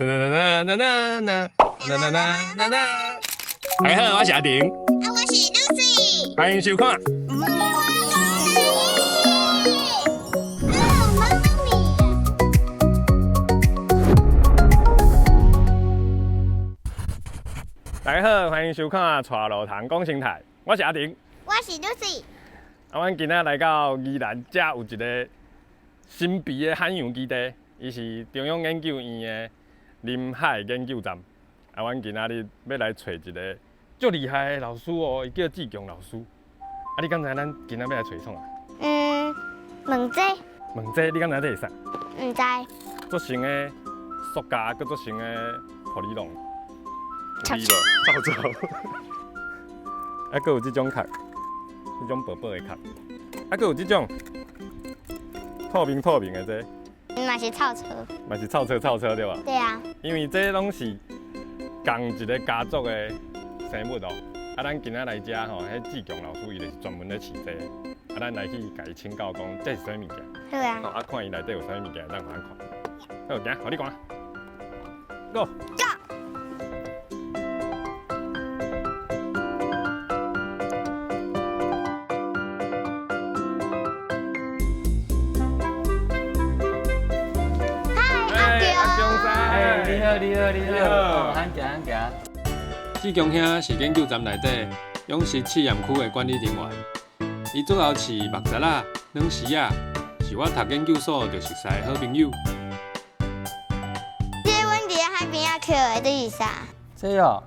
大家好，我是阿婷，我是 Lucy， 欢迎收看。大家好，欢迎收看《带路堂讲生态》，我是阿婷，我是 Lucy。阮今仔来到宜兰，遮有一个神秘的海洋基地，伊是中央研究院的临海研究站。阮今仔日要来找一个足厉害的老师哦，伊叫志强老师。你敢知咱今仔要来找创啊？问这？问这，你敢知这是啥？唔知。做成的塑胶，佮做成的玻璃龙。臭臭臭。还佫有这种壳，这种薄薄的壳。还佫有这种透明的这。嘛是臭车。嘛是臭车对吧？对啊。因为这拢是同一个家族的生物哦。咱今仔来遮吼，迄志强老师伊就是专门咧饲这个。咱来去甲伊请教讲这是啥物件。好啊。看伊内底有啥物件，咱互咱看。好，行，互你看。Go。你好，行行。志强兄是研究站内底养殖试验区的管理人员，伊主要饲木材仔、软丝仔，是我读研究所就熟悉的好朋友。这阮伫咧海边仔捡的，这是啥？这哦，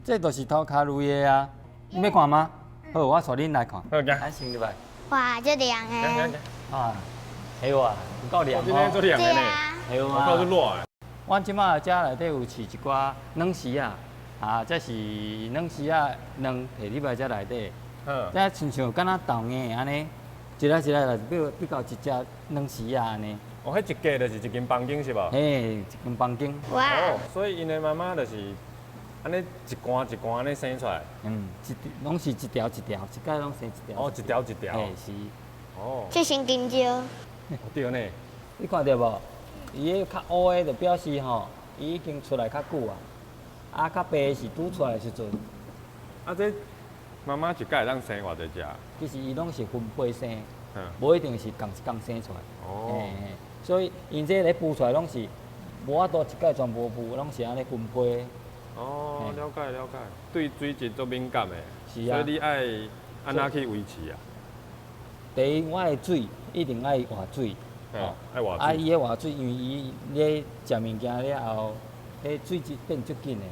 这就是土卡类的啊，你要看吗？好，我带恁来看。好，行。来先入来。哇，这亮行。啊，系哇，有够亮今天做亮的呢。对啊。系哇。够是热的。阮即马遮内底有饲一寡软丝啊，这是软丝啊，卵摕入来遮内底。这亲像敢若豆芽安尼，一来来比较一只软丝啊安尼。哦，迄一架就是一斤房斤是无？嘿，一斤房斤。哇。哦，所以因的妈妈就是安尼一罐一罐安尼生出来。拢是一条，一摆拢生一条。哦，一条。嘿，是。哦。这神金蕉。对呢。你看到无？伊迄较乌的，就表示吼，伊已经出来较久啊。较白是拄出来的时阵。这妈妈一摆当生偌济只？其实伊拢是分批生，无一定是同一工生出来。哦。所以因这咧孵出来拢是无法度一摆全部孵，拢是安尼分批。哦，了解。对水质足敏感的。是啊。所以你爱安怎去维持啊？第一，我的水一定爱换水。爱换水。伊咧换水，因为伊咧食物件了后，迄水质变足紧的。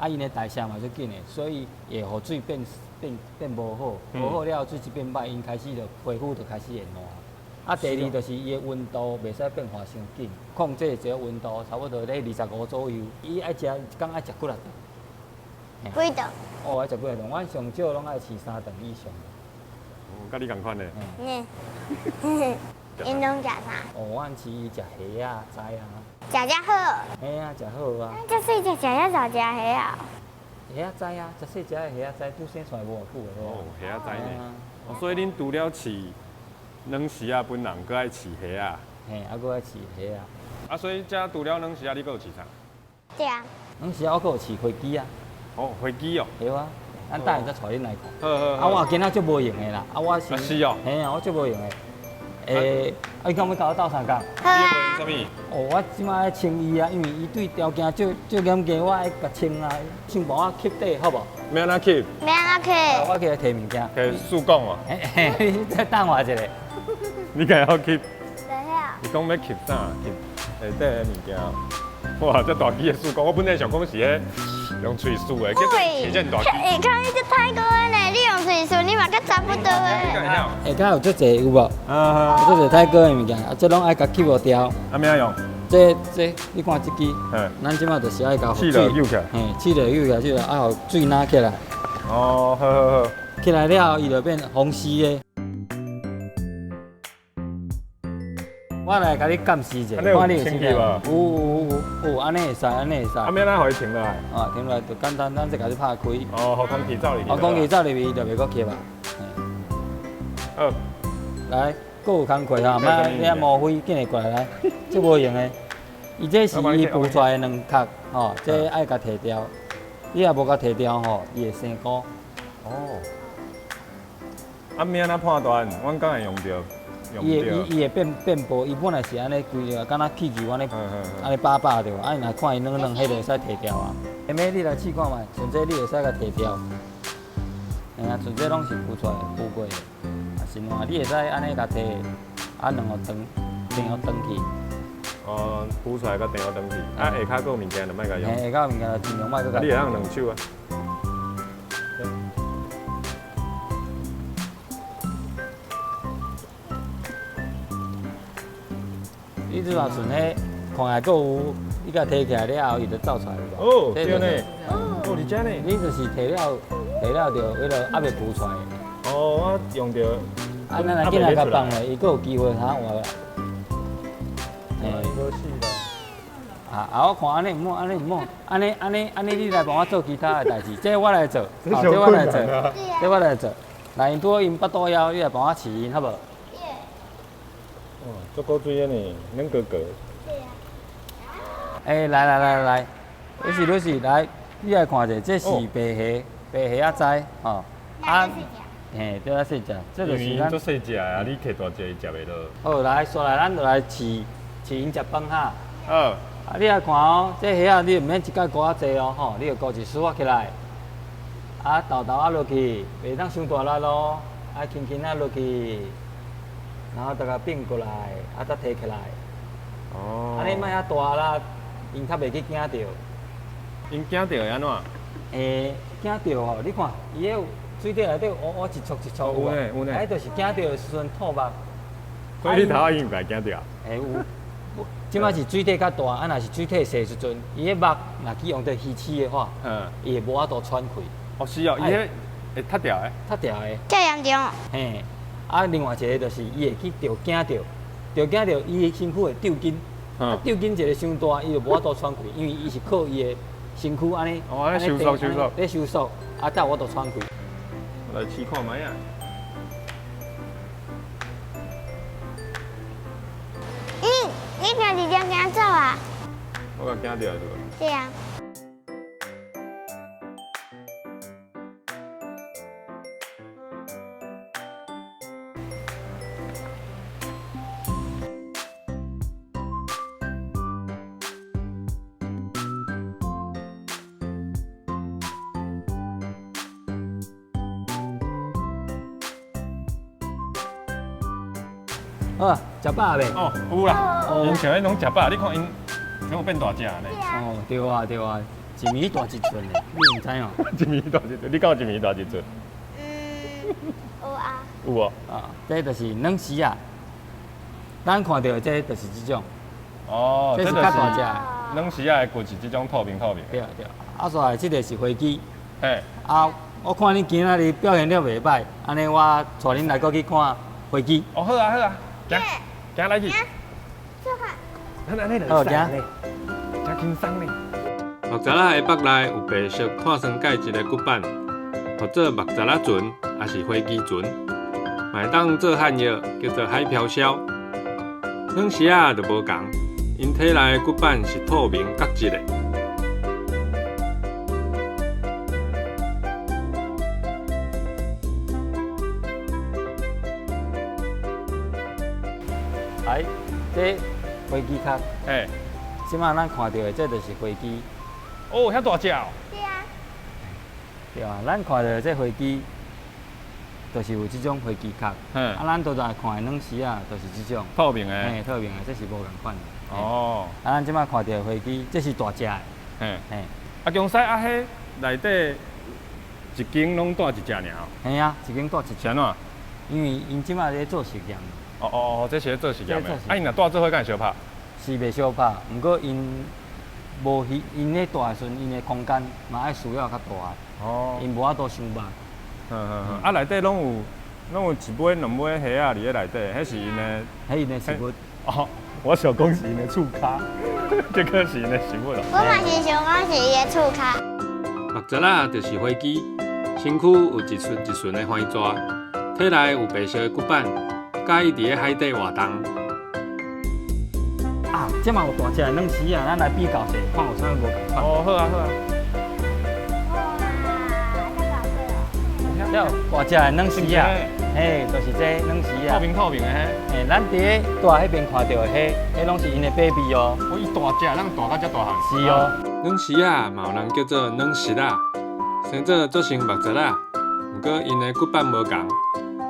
因咧代谢嘛足紧的，所以会互水变无好，无好了水质变歹，因开始就皮肤就开始会烂。第二就是伊的温度袂使变化伤紧，控制这个温度差不多咧25左右。伊爱食一工爱食几啊顿？几顿？哦，爱食几啊顿？阮上少拢爱饲3顿以上。哦，甲你共款的。因拢食啥？哦，阮饲伊食虾啊、仔啊。食好。嘿啊，食好啊。这细只食遐少食虾啊？虾仔啊，这细只的虾仔拄生出来无偌久的哦，虾仔呢？哦，所以恁除了饲软丝啊本人，搁爱饲虾啊？嘿，搁爱饲虾啊。所以遮除了软丝啊，你搁有饲啥？对啊。软丝我搁有饲飞机啊。哦，飞机哦。对啊，咱等下再带恁来看。好。我今仔足无用的啦，我是。是哦。嘿啊，我足无用的。你敢要甲我斗相共？好啊。什么？哦，我即摆爱清伊啊，因为伊对条件足严格，我爱甲清啊，先帮我吸底好无？要安怎吸？要安怎去？我给他摕物件。摕树讲哦。你再等我一下。你敢要吸？对啊。你讲要吸啥？吸下底的物件。哇，这大支的树讲，我本来想讲是迄用喙梳的，结果是这大支。看你这太高呢，你用喙梳，你嘛佮差不多的。敢有足济有无？有足济泰哥的物件，这拢爱甲吸无掉。安怎用？这你看这支，咱即马就是爱甲水落扭起来，水落扭起来，爱互水拿起来。哦，好。起来了后，伊就变红丝的。我来甲你监视一下，看你有清气无？有，安尼会使，安尼会使。要安怎互伊停落来？停落来就简单，咱再甲你拍开。哦，互空气走入去。空气走入去，伊就袂阁吸啊。好。来，搁有工课哈，莫你莫非紧来过来，这无用的。伊这是伊孵出来的两壳，吼，这爱甲摕掉。你若无甲摕掉吼，伊会生菇。哦。啊，免安怎判断？阮敢会用着？伊会变薄，伊本来是安尼规个，敢若气球安尼，安尼把着。啊，若看伊软软，迄就会使摕掉啊。妹妹，你来试看觅，像这你会使甲摕掉。哎呀，像这拢是孵出来孵过的，啊是换你会使安尼甲摕，啊两个长去。哦，孵出来甲电好转去，啊下骹个物件就莫甲用。下骹物件就尽量莫甲。你会用两手啊？你即话顺迄看下，佫有你甲摕起来了后，伊就走出来了。哦，对呢。哦，你遮呢？你就是摕了就迄落还袂孵出来。哦，我用着。啊，咱来今仔甲放咧，伊佫有机会哈活来。无死啦。啊，我看安尼唔好，安尼唔好，安尼你来帮我做其他的代志，这我来做，这我来做，这我来做。来，因拄因巴肚枵，你来帮我饲因，好无？哦，足够水的呢，恁哥哥。来，你是来，你来看者，这是白虾仔，吼。啊，嘿，对啊，细只，这就是咱。足细只啊，你摕大只伊食袂落。好，来，说来，咱就来饲因食饭哈。好。啊，你来看哦，这虾仔你唔免一概割啊济哦，吼，你要割一丝仔起来，啊，豆啊落去，袂当伤大力咯，啊，轻轻啊落去，然后大家并过来，啊，再摕起来。哦。安尼莫遐大啦，因较袂去惊着。因惊着会安怎？惊着吼，你看，伊迄水底内底乌一撮一撮有啊，有呢。哎，就是惊着的时阵吐目。所以你头已经家惊着。有。即摆是水体较大，啊，若是水体细时阵，伊迄目若去用到鱼翅的话，伊会无法度喘气。哦，是哦，伊迄会塌掉的。塌掉的。这严重哦。嘿，啊，另外一个就是伊会去惊着，伊的身躯会抽筋，啊，抽筋一个伤大，伊就无法度喘气，因为伊是靠伊的身躯安尼，安尼收缩，咧收缩，啊，才有法度喘气。来试看觅啊。你今日点惊走啊？我甲惊着对无？对啊。好啊，食饱未？哦，有啦。因像迄种食饱，你看因怎有变大只呢？哦，对啊，一米大一寸嘞，你唔知哦？一米大一寸，你敢有一米大一寸？有啊。有哦。啊，这就是软丝啊。咱看到这就是这种。哦，这是较大只。软丝啊，骨是这种透明。对。啊，所以这个是飞机。嘿。啊，我看你今仔日表现了袂歹，安尼我带恁来过去看飞机。哦，好啊。行来去。咱安尼就使咧，真轻松咧。木栅仔的北内有白色碳酸钙质的骨板，或做木栅仔船，也是飞机船，买当做汉药叫做海飘霄。软丝仔就无同，因体内的骨板是透明角质的。哎，这飞机壳，嘿，即摆咱看到的这就是飞机。哦，遐大只哦。对啊。对啊，咱看到的这飞机，就是有这种飞机壳。啊，咱都在看的软丝啊，就是这种透明的。嘿，透明的，这是无共款的。哦。啊，咱即摆看到的飞机，这是大只的。嘿。啊，强西啊，迄内底一间拢带一只尔哦。嘿啊，一间带一只。是安怎？因为因即摆咧做实验。这是咧做实验的。啊，因若带做伙，敢会相拍？是袂相拍，不过因无因咧大的时阵，因的空间嘛爱需要较大。哦。因无法度伤肉。啊，内底拢有一尾、两尾虾啊，伫咧内底，迄是因的。迄因的食物。哦，我想讲是因的厝骹，这个是因的食物咯。我嘛是想讲是伊的厝骹。木栅仔就是飞机，身躯有一顺一顺的环蛇，体内有白色的骨板。介意伫咧海底活动。啊，这嘛有大只的软丝啊，咱来比较者，看有啥无共款。哦，好啊好啊。这有大只的软丝啊，嘿，就是这软丝啊。透明的嘿。嘿，咱伫大迄边看到的迄拢是因的 baby 哦。哦，伊大只，咱大到遮大汉。是哦。软丝啊，嘛有人叫做软丝啊，生做做成目蚱啊，不过因的骨板无共，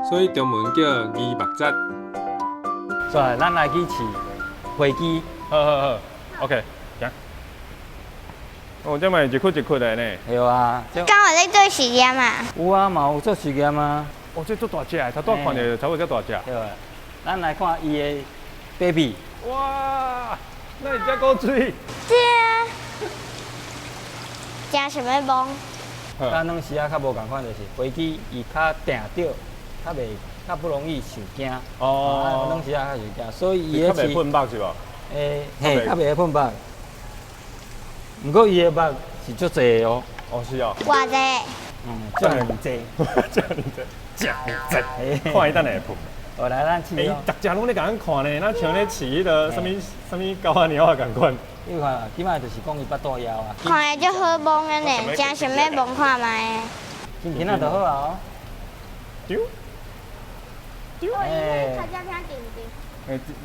所以中文叫鱼目蚱。所以咱来去饲飞机。好 ，OK， 行。哦，这嘛一窟一窟的呢。对啊。刚好在做实验嘛。有啊，嘛有做实验啊。哦，这做大只的，头拄看着差不多遮大只。对啊。咱来看伊的 baby。哇，那你遮够水。对啊。加什么崩？甲软丝啊较无共款，就是飞机伊较定着，较不容易受惊。哦。软丝啊较受惊，所以伊的较袂喷肉是无？嘿，较袂喷肉。不过伊的肉是足济的哦。哦，是哦。偌济？遮尔济。遮尔济。遮尔济。看伊等下会喷。好来，咱饲咯。逐只拢咧甲咱看呢，咱像咧饲迄个什物狗仔猫仔共款。你看，即摆就是讲伊巴肚枵啊。看起就好崩的呢，加什么崩看卖？今天仔就好啊哦。丢。哎。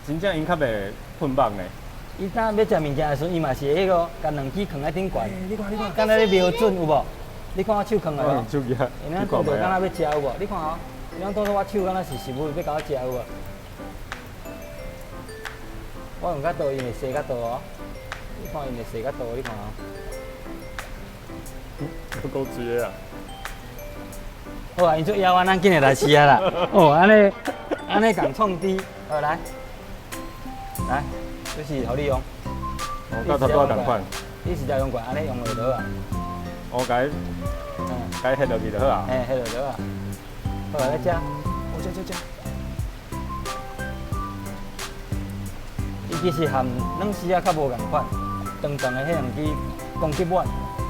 真正因较袂喷肉呢。伊当要食物件的时阵，伊嘛是迄个，甲两支放在顶悬。你看，敢若咧瞄准有无？你看我手放来无？手机啊。因咱倒到敢若要食有无？你看哦，因咱倒到我手敢若是食物要甲我食有无？我用较倒，因会洗较倒哦。你看因会洗较倒，你看哦。不够追的啊！好啊，因做枵啊，咱紧来来饲啊啦。哦，安尼共创滴，好来，这是互你用。哦，甲头拄仔共款。你是只用惯，安尼用袂到啊。我该翕落去就好啊。嘿，翕落去啊。好来，来食。我食。伊其实含软丝啊较无共款，长长的迄两支公鸡碗，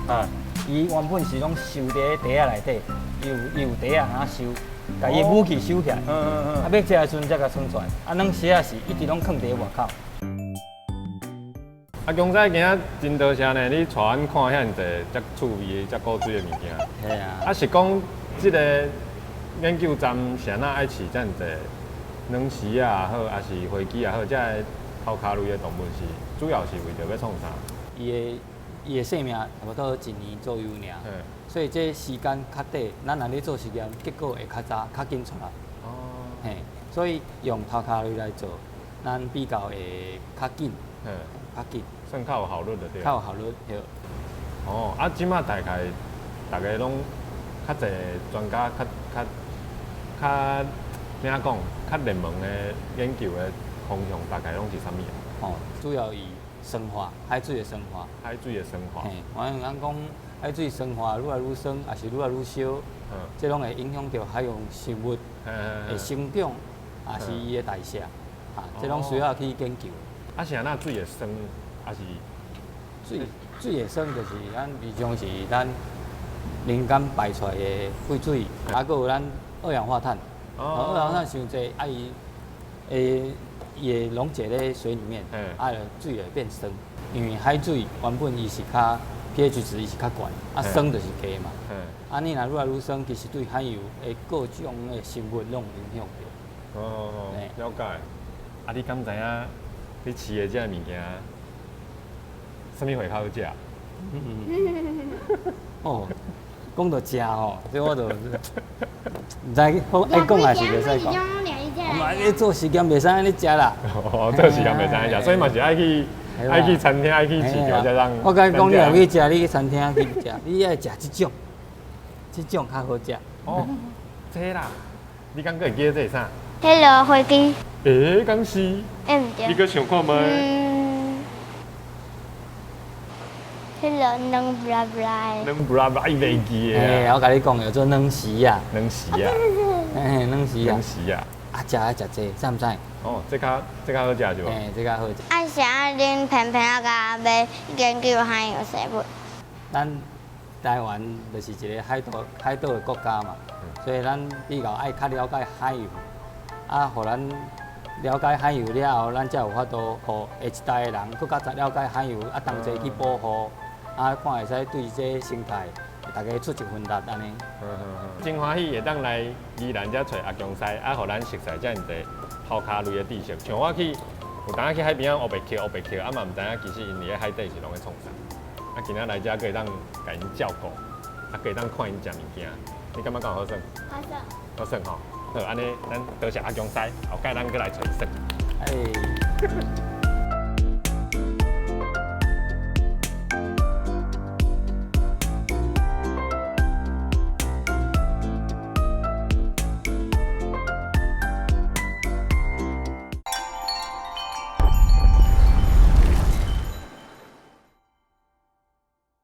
啊，伊原本是拢收伫地仔内底，伊有地仔通收，甲伊武器收起来，啊要食的时阵才甲冲出来，啊软丝啊是一直拢藏伫外口。啊，强仔今仔真多谢呢，你带阮看遐尼济遮趣味、遮古锥的物件。系啊。啊是讲即个研究站是安那爱饲遮尼济软丝啊好，还是飞机啊好，遮个头壳类的动物是主要是为着要创啥？伊的生命差不多1年左右尔，所以这时间较短，咱若咧做实验，结果会较早、较紧出来。哦。嘿，所以用头壳类来做，咱比较会较紧，较紧。算较有效率的对。较有效率，对。哦，啊，即马大概大家拢较侪专家较怎讲，较热门的研究的方向大概拢是啥物啊？哦，主要以生化海水的生化。海水的生化。嘿，咱讲海水生化愈来愈酸，还是愈来愈少，这拢会影响到海洋生物的生长，也是伊的代谢，这拢需要去研究。啊，是安那水的酸，还是水的酸就是咱平常是咱人间排出来的废水，还佫有咱二氧化碳。二氧化碳伤济，啊伊会溶解在水里面，水会变酸。因为海水原本伊是较 pH 值伊是较悬，啊酸就是低嘛。啊你若愈来愈酸，其实对海洋的各种的生物拢有影响到。哦，了解。啊，你敢知影你饲的这物件，什么会较好食？哦，讲到食吼，这我就唔知爱讲还是袂使讲。我们咧做实验袂使安尼食啦。哦，做实验袂使安尼食，所以嘛是爱去餐厅，爱去市场才让。我甲你讲，你若去食，你去餐厅去食，你爱食即种较好食。哦，这啦，你敢会记得这是啥？迄落飞机。敢是？毋对。你搁想看吗？迄落软不拉不拉的。软不拉不拉，伊袂记的。我甲你讲叫做软丝啊。软丝啊。软丝啊。软丝啊。啊，食啊食这，知毋知？哦，这较好食是无？这较好食。啊，啥恁偏偏啊甲要研究海洋生物？咱台湾就是一个海岛的国家嘛，所以咱比较爱较了解海洋，啊，互咱了解海洋了后，咱才有法度，互下一代的人更加了解海洋，啊，同齐去保护，啊，看会使对这生态，大家出一份力安尼。真欢喜会当来宜兰遮找阿强师，啊，互咱熟悉遮尔济泡卡类的知识。像我去有当去海边啊，乌白桥，啊嘛毋知影其实因伫咧海底是拢咧创啥。啊，今仔来遮，可以当甲因照顾，啊，可以当看因食物件。你感觉敢有好耍？好耍。好耍吼。好，安尼咱多谢阿强师，后盖咱过来找伊耍。哎。